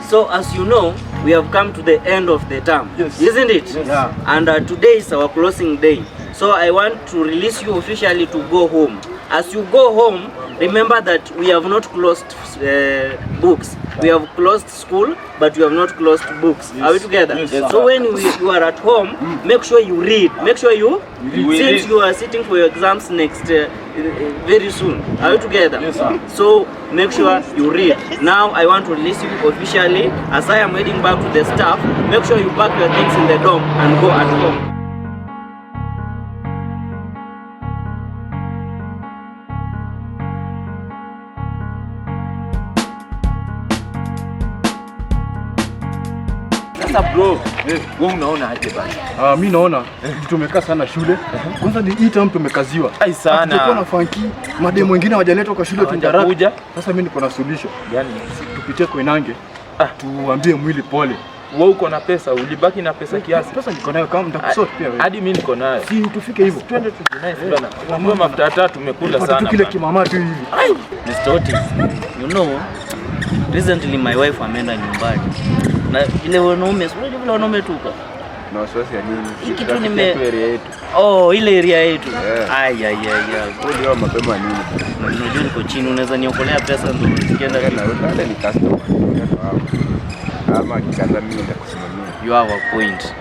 So as you know, we have come to the end of the term, yes. Isn't it? Yes. Yeah. And today is our closing day. So I want to release you officially to go home. As you go home, remember that we have not closed books. We have closed school, but we have not closed books. Yes. Are we together? Yes. So when you are at home, make sure you read. Make sure you read. Since you are sitting for your exams next very soon. Are we together? Yes, sir. So make sure you read. Now I want to release you officially. As I am heading back to the staff, make sure you pack your things in the dorm and go at home. Bro, wewe unaona aje bana? Mimi naona tumekaa sana shule. Kwanza ni hii term tumekaziwa. Ai sana. Tulikuwa na funky, mademu wengine hawajaletwa kwa shule tunjarakuja. Sasa mimi niko na solution. Yaani tupitie Koinange. Tuambie mwili pole. Wewe uko na pesa, ulibaki na pesa kiasi. Pesa niko nayo kama mtakusort pia wewe. Hadi mimi niko nayo. Si tufike hivyo. Twende nice bana. Mambo mafuta tatu tumekula sana. Kile kimama tu hivi. Mr. Otis, you know, recently my wife ameenda nyumbani. Na ile wanaume, unajua vile wanaume tuko. Na wasiwasi ya nini? Hiki tu nime area yetu. Oh, ile area yetu. Ai. Kwani wao mapema nini? Unajua niko chini, unaweza niokolea pesa ndio nikienda na wewe ni customer. Ama kikaza mimi nitakusimamia. You have a point.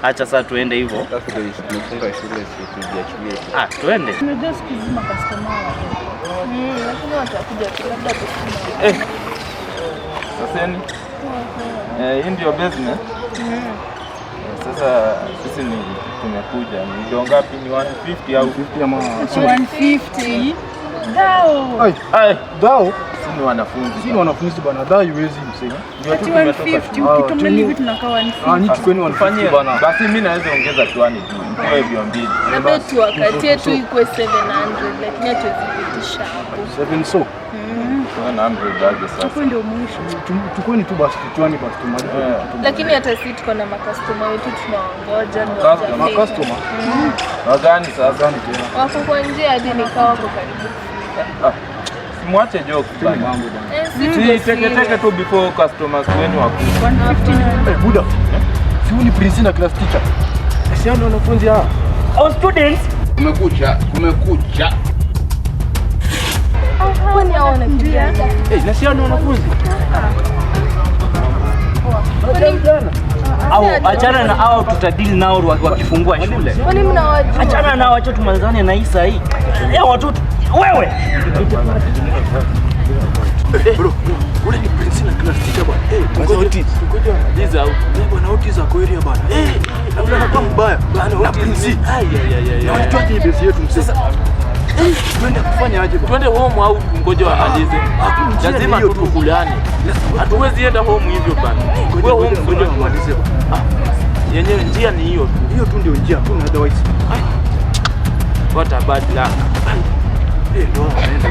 Acha sasa tuende hivyo. Sasa ndio tumefunga shule tujiachilie. Tuende. Tunajua siku hizi customer wao. Lakini watakuja labda tusikie. Sasa ni hii ndio business. Sasa sisi ni tumekuja. Ni ndio ngapi? Ni 150 au 50 ama 150? Dao. Ai, dao. Sisi ni wanafunzi. Sisi ni wanafunzi bana, dao iwezi msema. Ndio tu tumetoka. Ukitumia vitu tunakaa 150. Nyinyi kwani wanafanyia bana. Basi mimi naweza ongeza 20 tu. Kwa hivyo mbili. Labda tu wakati yetu iko 700 lakini hatuzipitisha hapo. 7 so. 100 aje sasa. Hapo ndio mwisho. Tukoni tu basi tuchwani basi tumalize. Lakini hata sisi tuko na makastoma wetu tunaongoja ndio waje. Makastoma. Nadhani sasa gani tena? Wako kwa nje hadi nikawa wako karibu kufika. Simwache joke bana. Mambo bana. Si teke tu before customers wenu wakuja. 150 Buda. Si ni Prince na class teacher. Si ndio wanafunzi hawa? Our students, Kumekucha. Kwani hao wanakimbia? Na si ndio wanafunzi? au achana na hao tutadili nao wakifungua shule. Kwani mnawajua? Achana nao, acha tumalizane na hii saa hii. Watoto wewe. Bro, ule ni Prince na class teacher bwana. Ngoja Diza bwana Otis za kweli bwana. Labda anakuwa mbaya. Na Prince. Unajua hii base yetu sasa. Twende kufanya aje bwana? Twende home au ngoja wamalize? Lazima tukulane. Hatuwezi enda home hivyo bwana. Wewe home ngoja wamalize. Yenyewe njia ni hiyo tu. Hiyo tu ndio njia, kuna otherwise. What a bad luck. Ndio anaenda.